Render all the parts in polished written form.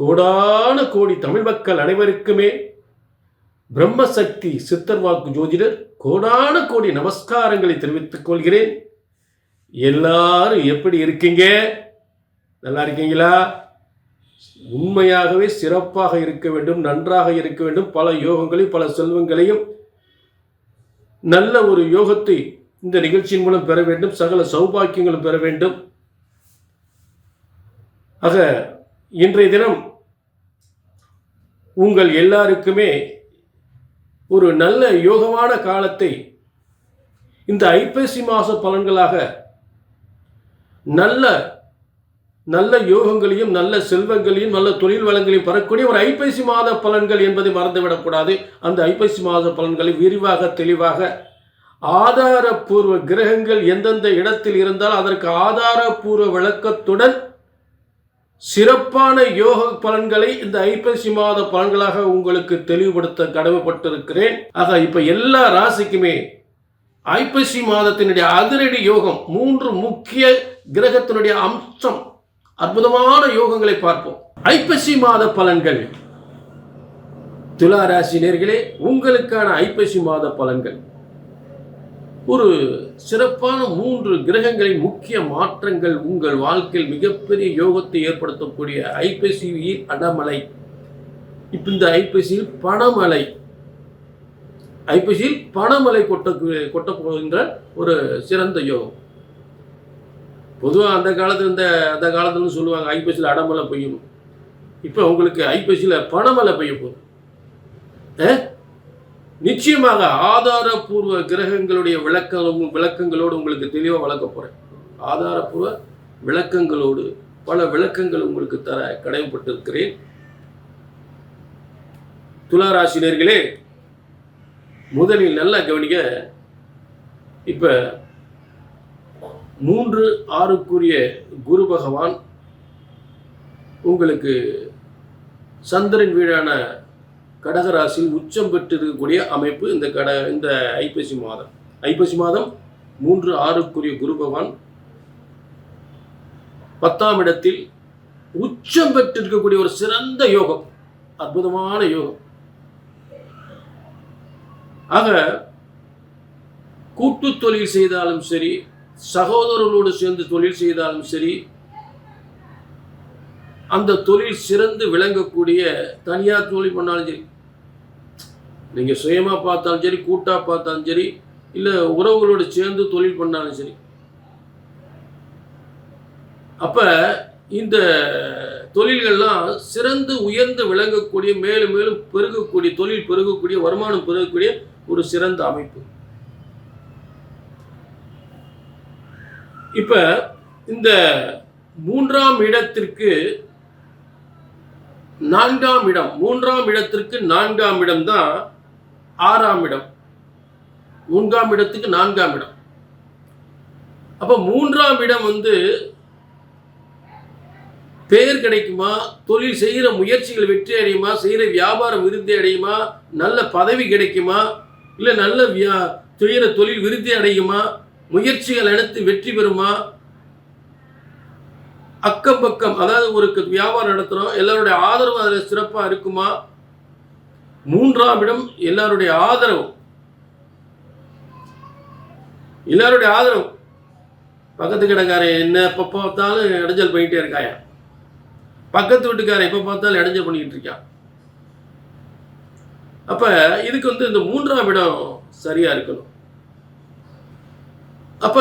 கோடான கோடி தமிழ் மக்கள் அனைவருக்குமே பிரம்மசக்தி சித்தர் வாக்கு ஜோதிடர் கோடான கோடி நமஸ்காரங்களை தெரிவித்துக் கொள்கிறேன். எல்லாரும் எப்படி இருக்கீங்க? நல்லா இருக்கீங்களா? உண்மையாகவே சிறப்பாக இருக்க வேண்டும், நன்றாக இருக்க வேண்டும். பல யோகங்களையும் பல செல்வங்களையும் நல்ல ஒரு யோகத்தை இந்த நிகழ்ச்சியின் மூலம் பெற வேண்டும். சகல சௌபாக்கியங்களும் பெற வேண்டும். ஆக இன்றைய தினம் உங்கள் எல்லாருக்குமே ஒரு நல்ல யோகமான காலத்தை இந்த ஐப்பசி மாச பலன்களாக நல்ல நல்ல யோகங்களையும் நல்ல செல்வங்களையும் நல்ல தொழில் வளங்களையும் பெறக்கூடிய ஒரு ஐப்பசி மாத பலன்கள் என்பதை மறந்துவிடக்கூடாது. அந்த ஐப்பசி மாத பலன்களை விரிவாக தெளிவாக ஆதாரபூர்வ கிரகங்கள் எந்தெந்த இடத்தில் இருந்தால் அதற்கு ஆதாரபூர்வ விளக்கத்துடன் சிறப்பான யோக பலன்களை இந்த ஐப்பசி மாத பலன்களாக உங்களுக்கு தெளிவுபடுத்த கடமைப்பட்டிருக்கிறேன். ஆக இப்ப எல்லா ராசிக்குமே ஐப்பசி மாதத்தினுடைய அதிரடி யோகம் 3 முக்கிய கிரகத்தினுடைய அம்சம் அற்புதமான யோகங்களை பார்ப்போம். ஐப்பசி மாத பலன்கள். துலா ராசி நேயர்களே, உங்களுக்கான ஐப்பசி மாத பலன்கள் ஒரு சிறப்பான 3 கிரகங்களின் முக்கிய மாற்றங்கள் உங்கள் வாழ்க்கையில் மிகப்பெரிய யோகத்தை ஏற்படுத்தக்கூடிய ஐப்பசியில் அடமலை. இப்ப இந்த ஐப்பசியில் பணமலை, ஐப்பசியில் பணமலை கொட்ட போகின்ற ஒரு சிறந்த யோகம். பொதுவாக அந்த காலத்துல சொல்லுவாங்க ஐப்பசியில் அடமலை பெய்யும். இப்போ உங்களுக்கு ஐப்பசியில் பணமலை பெய்ய போகுது. நிச்சயமாக ஆதாரபூர்வ கிரகங்களுடைய விளக்கங்களோடு உங்களுக்கு தெளிவாக வளர்க்க போறேன். ஆதாரபூர்வ விளக்கங்களோடு பல விளக்கங்கள் உங்களுக்கு தர கடமைப்பட்டிருக்கிறேன். துளாராசினியர்களே, முதலில் நல்லா கவனிக்க. இப்ப 3-6க்குரிய குரு பகவான் உங்களுக்கு சந்திரன் வீடான கடகராசியில் உச்சம் பெற்று இருக்கக்கூடிய அமைப்பு இந்த ஐப்பசி மாதம். ஐப்பசி மாதம் 3-6க்குரிய குரு பகவான் 10ஆம் இடத்தில் உச்சம் பெற்று இருக்கக்கூடிய ஒரு சிறந்த யோகம், அற்புதமான யோகம். ஆக கூட்டு தொழில் செய்தாலும் சரி, சகோதரர்களோடு சேர்ந்து தொழில் செய்தாலும் சரி, அந்த தொழில் சிறந்து விளங்கக்கூடிய தனியார் தொழில் பண்ணாலும் சரி, நீங்க சுயமா பார்த்தாலும் சரி, கூட்டா பார்த்தாலும் சரி, இல்லை உறவுகளோடு சேர்ந்து தொழில் பண்ணாலும் சரி, அப்ப இந்த தொழில்கள்லாம் சிறந்து உயர்ந்து விளங்கக்கூடிய, மேலும் மேலும் பெருகக்கூடிய, தொழில் பெருகக்கூடிய, வருமானம் பெருகக்கூடிய ஒரு சிறந்த அமைப்பு. இப்ப இந்த 3ஆம் இடத்திற்கு 4ஆம் இடம், 3ஆம் இடத்திற்கு 4ஆம் இடம் தான் 6ஆம் இடம். 4ஆம் இடத்துக்கு 4ஆம் இடம். அப்ப 3ஆம் இடம் பெயர் கிடைக்குமா, தொழில் செய்கிற முயற்சிகள் வெற்றி அடையுமா, செய்கிற வியாபாரம் விருத்தி அடையுமா, நல்ல பதவி கிடைக்குமா, இல்லை நல்ல செய்கிற தொழில் விருத்தி அடையுமா, முயற்சிகள் அனைத்து வெற்றி பெறுமா, அக்கம் பக்கம் அதாவது ஒரு வியாபாரம் நடத்துறோம், எல்லாருடைய ஆதரவு அதில் சிறப்பாக இருக்குமா, 3ஆம் இடம் எல்லாருடைய ஆதரவு, எல்லாருடைய ஆதரவு. பக்கத்து கடைக்காரன் என்ன எப்போ பார்த்தாலும் இடைஞ்சல் பண்ணிட்டே இருக்காயா, பக்கத்து வீட்டுக்காரன் எப்போ பார்த்தாலும் இடைஞ்சல் பண்ணிக்கிட்டு இருக்கான். அப்ப இதுக்கு இந்த 3ஆம் இடம் சரியா இருக்கணும். அப்ப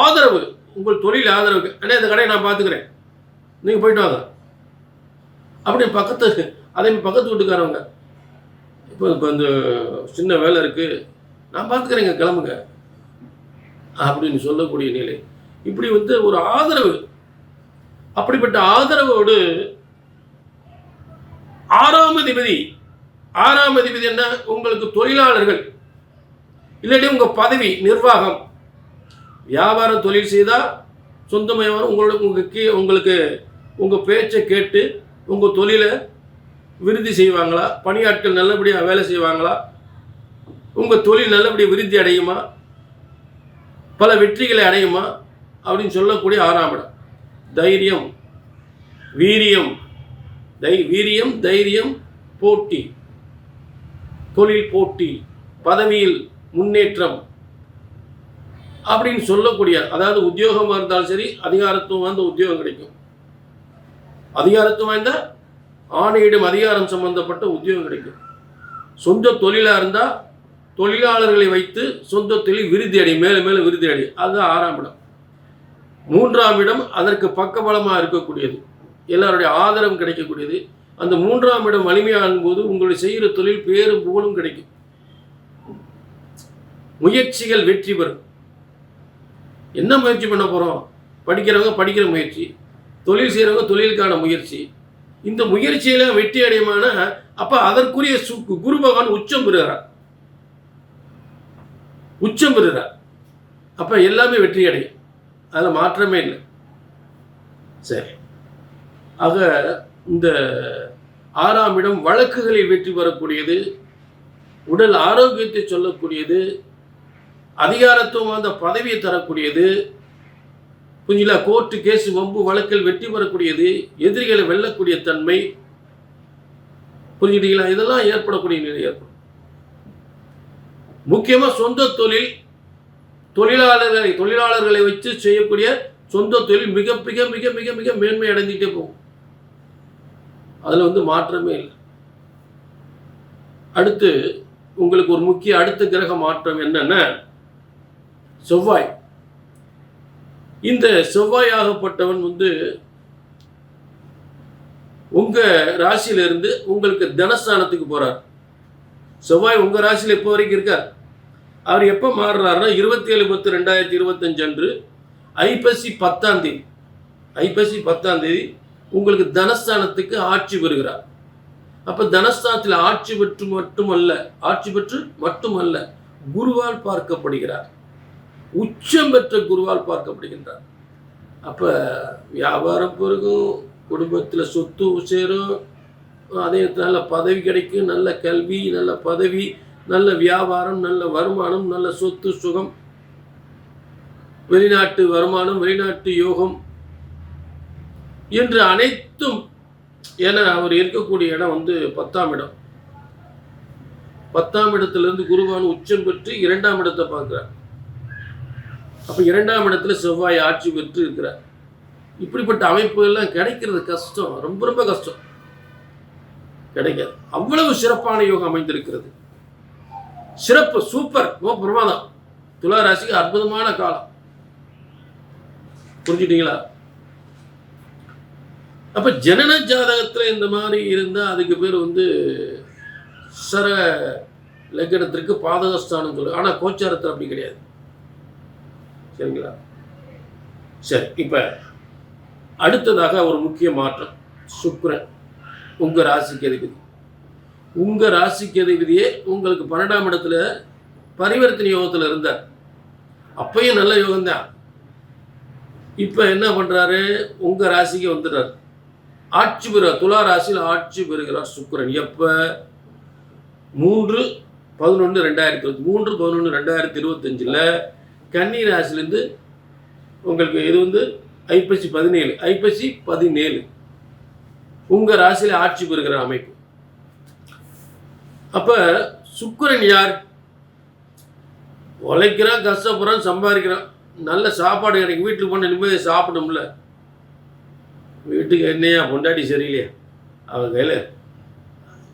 ஆதரவு, உங்கள் தொழில் ஆதரவுக்கு, அண்ணே இந்த கடையை நான் பார்த்துக்கிறேன், நீங்க போயிட்டு வாங்க அப்படி பக்கத்து வீட்டுக்காரவங்க, இப்போ இந்த சின்ன வேலை இருக்கு, நான் பார்த்துக்கிறேங்க, கிளம்புங்க அப்படின்னு சொல்லக்கூடிய நிலை. இப்படி ஒரு ஆதரவு. அப்படிப்பட்ட ஆதரவோடு 6ஆம் அதிபதி என்ன, உங்களுக்கு தொழிலாளர்கள், இல்லாட்டி உங்க பதவி நிர்வாகம், வியாபாரம் தொழில் செய்தால் சொந்தமயமான உங்களுக்கு உங்கள் பேச்சை கேட்டு உங்கள் தொழிலை விருத்தி செய்வாங்களா, பணியாட்கள் நல்லபடியாக வேலை செய்வாங்களா, உங்கள் தொழில் நல்லபடியாக விருத்தி அடையுமா, பல வெற்றிகளை அடையுமா அப்படின்னு சொல்லக்கூடிய 6ஆம் இடம். தைரியம், வீரியம், வீரியம், தைரியம், போட்டி, தொழில் போட்டி, பதவியில் முன்னேற்றம் அப்படின்னு சொல்லக்கூடிய, அதாவது உத்தியோகமாக இருந்தாலும் சரி, அதிகாரத்துவம் வாய்ந்த உத்தியோகம் கிடைக்கும். அதிகாரத்துவம் வாய்ந்த ஆணையிடும் அதிகாரம் சம்பந்தப்பட்ட உத்தியோகம் கிடைக்கும். சொந்த தொழிலாக இருந்தால் தொழிலாளர்களை வைத்து சொந்த தொழில் விருத்தி அடி, மேலே மேலே விருத்தி அடி. அது 6ஆம் இடம். 3ஆம் இடம் அதற்கு பக்கபலமாக இருக்கக்கூடியது, எல்லாருடைய ஆதரவும் கிடைக்கக்கூடியது. அந்த 3ஆம் இடம் வலிமையாகும் போது உங்களுடைய செய்கிற தொழில் பேரும் புகழும் கிடைக்கும். முயற்சிகள் வெற்றி பெறும். என்ன முயற்சி பண்ண போகிறோம்? படிக்கிறவங்க படிக்கிற முயற்சி, தொழில் செய்கிறவங்க தொழிலுக்கான முயற்சி. இந்த முயற்சியில வெற்றி அடையமான அப்ப அதற்குரிய குரு பகவான் உச்சம் பெறுகிறார். அப்ப எல்லாமே வெற்றி அடையும், அதில் மாற்றமே இல்லை. சரி, ஆக இந்த 6ஆம் இடம் வழக்குகளில் வெற்றி பெறக்கூடியது, உடல் ஆரோக்கியத்தை சொல்லக்கூடியது, அதிகாரத்துவம் அந்த பதவியை தரக்கூடியது, புரிஞ்சுங்களா? கோர்ட்டு கேஸ் வம்பு வழக்கில் வெற்றி பெறக்கூடியது, எதிரிகளை வெல்லக்கூடிய தன்மை, புரிஞ்சுட்டீங்களா? இதெல்லாம் ஏற்படக்கூடிய நிலை ஏற்படும். முக்கியமாக சொந்த தொழில், தொழிலாளர்களை வச்சு செய்யக்கூடிய சொந்த தொழில் மிக மிக மிக மிக மிக மேன்மை அடைஞ்சிட்டே போகும். அதில் மாற்றமே இல்லை. அடுத்து உங்களுக்கு ஒரு முக்கிய அடுத்த கிரக மாற்றம் என்னன்னா செவ்வாய். இந்த செவ்வாயாகப்பட்டவன் உங்க ராசியிலிருந்து உங்களுக்கு தனஸ்தானத்துக்கு போறார். செவ்வாய் உங்க ராசியில் எப்போ வரைக்கும் இருக்கார்? அவர் எப்போ மாறுறாருன்னா 27/10/2025 அன்று ஐப்பசி 10ஆம் தேதி உங்களுக்கு தனஸ்தானத்துக்கு ஆட்சி பெறுகிறார். அப்ப தனஸ்தானத்தில் ஆட்சி பெற்று மட்டுமல்ல குருவால் பார்க்கப்படுகிறார். உச்சம் பெற்ற குருவால் பார்க்கப்படுகின்றார். அப்ப வியாபாரம் பெருகும், குடும்பத்தில் சொத்து சேரும், அதே நல்ல பதவி கிடைக்கும், நல்ல கல்வி, நல்ல பதவி, நல்ல வியாபாரம், நல்ல வருமானம், நல்ல சொத்து சுகம், வெளிநாட்டு வருமானம், வெளிநாட்டு யோகம் என்று அனைத்தும். என அவர் இருக்கக்கூடிய இடம் 10ஆம் இடம். 10ஆம் இடத்திலிருந்து குருவான் உச்சம் பெற்று 2ஆம் இடத்தை பார்க்கிறார். அப்ப 2ஆம் இடத்துல செவ்வாய் ஆட்சி பெற்று இருக்கிறார். இப்படிப்பட்ட அமைப்புகள்லாம் கிடைக்கிறது கஷ்டம், ரொம்ப ரொம்ப கஷ்டம், கிடைக்காது. அவ்வளவு சிறப்பான யோகம் அமைந்திருக்கிறது. சிறப்பு, சூப்பர், பிரமாதம். துலா ராசிக்கு அற்புதமான காலம். புரிஞ்சுட்டீங்களா? அப்ப ஜனன ஜாதகத்துல இந்த மாதிரி இருந்தா அதுக்கு பேர் சர லக்னத்திற்கு பாதகஸ்தானம் சொல்லு. ஆனா கோச்சாரத்தில் அப்படி கிடையாது. சரிங்களா? சரி, இப்ப அடுத்ததாக ஒரு முக்கிய மாற்றம். சுக்கிரன் உங்க ராசிக்கு அதிபதி. உங்க ராசிக்கு அதிபதியே உங்களுக்கு 12ஆம் இடத்துல பரிவர்த்தனை யோகத்தில் இருந்தார். அப்பயும் நல்ல யோகம்தான். இப்ப என்ன பண்றாரு? உங்க ராசிக்கு வந்துடுறார், ஆட்சி பெறுகிறார். துலா ராசியில் ஆட்சி பெறுகிறார் சுக்கிரன். எப்ப? 3/11/2025 கன்னி ராசியிலிருந்து உங்களுக்கு இது ஐப்பசி 17 உங்க ராசியில ஆட்சி பெறுகிற அமைப்பு. அப்ப சுக்கிரன் யார்? உழைக்கிறான், கஷ்டப்படுறான், சம்பாதிக்கிறான், நல்ல சாப்பாடு கிடைக்கும், வீட்டுக்கு போன நிம்மதியை சாப்பிடும்ல. வீட்டுக்கு என்னையா பொண்டாட்டி சரியில்லையா, அவன் கையில்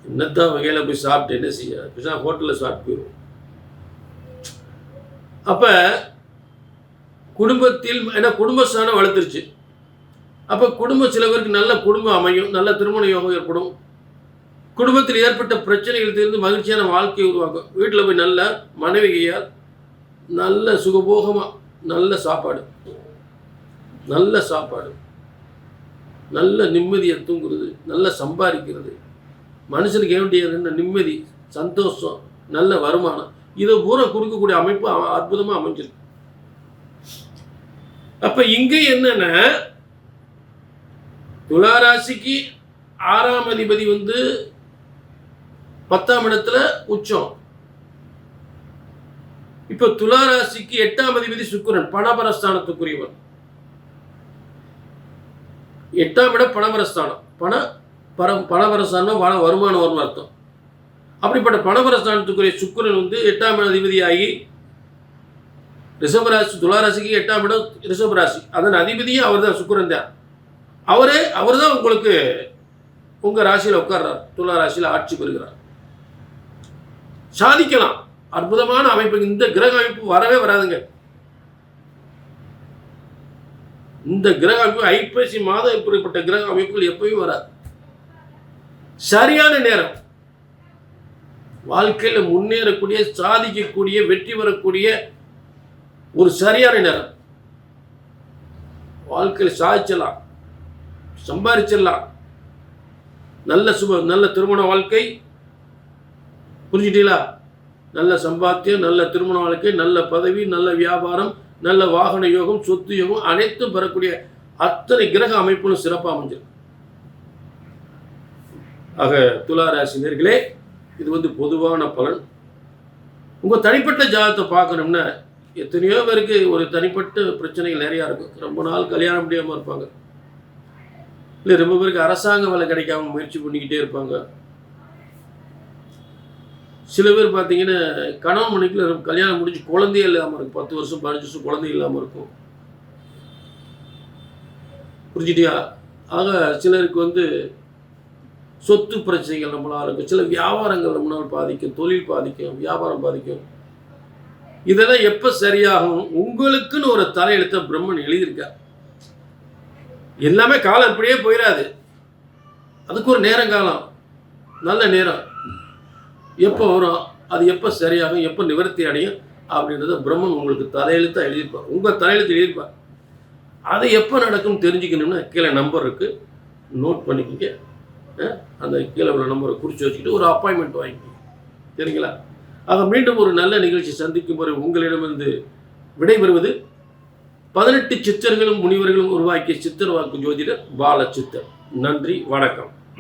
என்னத்தான் வகையில் போய் சாப்பிட்டு என்ன செய்ய, ஹோட்டலில் சாப்பிட்டு போயிடுவோம். அப்போ குடும்பத்தில் ஏன்னா குடும்பஸ்தானம் வளர்த்துருச்சு. அப்போ குடும்பம் சில பேருக்கு நல்ல குடும்பம் அமையும், நல்ல திருமண யோகம் ஏற்படும், குடும்பத்தில் ஏற்பட்ட பிரச்சனைகள் தீர்ந்து மகிழ்ச்சியான வாழ்க்கையை உருவாக்கும். வீட்டில் போய் நல்ல மனைவியால் நல்ல சுகபோகமாக நல்ல சாப்பாடு, நல்ல நிம்மதியை தூங்குறது, நல்ல சம்பாதிக்கிறது, மனுஷனுக்கு வேண்டிய நிம்மதி, சந்தோஷம், நல்ல வருமானம், இதை பூரா கொடுக்கக்கூடிய அமைப்பு அற்புதமாக அமைஞ்சிருக்கு. அப்ப இங்க என்னன்னா துலா ராசிக்கு 6ஆம் அதிபதி 10ஆம் இடத்துல உச்சம். இப்ப துலா ராசிக்கு 8ஆம் அதிபதி சுக்கிரன், பணபரஸ்தானத்துக்குரியவர். 8ஆம் இடம் பணபரஸ்தானம், பண பணவரசானம் வருமானம் வரும்னு அர்த்தம். அப்படிப்பட்ட பணவரசானத்துக்குரிய சுக்கிரன் வந்து 8ஆம் இட அதிபதியாகி ரிஷபராசி, துளாராசிக்கு 8ஆம் இடம் ரிஷபராசி, அதன் அதிபதியும் அவர் தான், சுக்கிரன் தான். அவர் தான் உங்களுக்கு உங்கள் ராசியில் உட்கார்றார், துலா ராசியில் ஆட்சி பெறுகிறார். சாதிக்கலாம். அற்புதமான அமைப்பு. இந்த கிரக அமைப்பு வரவே வராதுங்க. இந்த கிரக அமைப்பு ஐப்பசி மாதம் இப்படிப்பட்ட கிரக அமைப்புகள் எப்பவும் வராது. சரியான நேரம். வாழ்க்கையில் முன்னேறக்கூடிய, சாதிக்கக்கூடிய, வெற்றி பெறக்கூடிய ஒரு சரியான நேரம். வாழ்க்கையில் சாதிச்சலாம், சம்பாதிச்சிடலாம். நல்ல திருமண வாழ்க்கை, புரிஞ்சுட்டீங்களா? நல்ல சம்பாத்தியம், நல்ல திருமண வாழ்க்கை, நல்ல பதவி, நல்ல வியாபாரம், நல்ல வாகன யோகம், சொத்து யோகம் அனைத்தும் பெறக்கூடிய அத்தனை கிரக அமைப்புகளும் சிறப்பாக அமைஞ்சிருக்கு. ஆக துளாராசி நேயர்களே, இது வந்து பொதுவான பலன். உங்கள் தனிப்பட்ட ஜாதகத்தை பார்க்கணும்னா எத்தனையோ பேருக்கு ஒரு தனிப்பட்ட பிரச்சனைகள் நிறையா இருக்கும். ரொம்ப நாள் கல்யாணம் முடியாமல் இருப்பாங்க, இல்லை ரொம்ப பேருக்கு அரசாங்க வேலை கிடைக்காம முயற்சி பண்ணிக்கிட்டே இருப்பாங்க. சில பேர் பார்த்தீங்கன்னா கணவன் மனைவிக்குள்ள கல்யாணம் முடிஞ்சு குழந்தையே இல்லாமல் இருக்கும். 10 வருஷம் 15 வருஷம் குழந்தை இல்லாமல் இருக்கும். புரிஞ்சுட்டியா? ஆக சிலருக்கு வந்து சொத்து பிரச்சனைகள் நம்மளால் இருக்கும். சில வியாபாரங்கள் நம்மளால் பாதிக்கும், தொழில் பாதிக்கும், வியாபாரம் பாதிக்கும். இதெல்லாம் எப்போ சரியாகும்? உங்களுக்குன்னு ஒரு தலையெழுத்தை பிரம்மன் எழுதியிருக்கார். எல்லாமே காலம் இப்படியே போயிடாது. அதுக்கு ஒரு நேரங்காலம், நல்ல நேரம் எப்போ வரும், அது எப்போ சரியாகும், எப்போ நிவர்த்தி அடையும் அப்படின்றத பிரம்மன் உங்களுக்கு தலையெழுத்தாக எழுதியிருப்பார். உங்கள் தலையெழுத்து எழுதியிருப்பார். அது எப்போ நடக்கும்னு தெரிஞ்சுக்கணும்னா கீழே நம்பர் இருக்குது, நோட் பண்ணிக்கிங்க. அந்த கீழே உள்ள நம்பரை குறித்து வச்சுக்கிட்டு ஒரு அப்பாயின்மெண்ட் வாங்கிக்கோங்க. சரிங்களா? ஆக மீண்டும் ஒரு நல்ல நிகழ்ச்சி சந்திக்கும் வரை உங்களிடமிருந்து விடைபெறுவது 18 சித்தர்களும் முனிவர்களும் உருவாக்கிய சித்தர் வாக்கு ஜோதிடர் பாலச்சித்தர். நன்றி, வணக்கம்.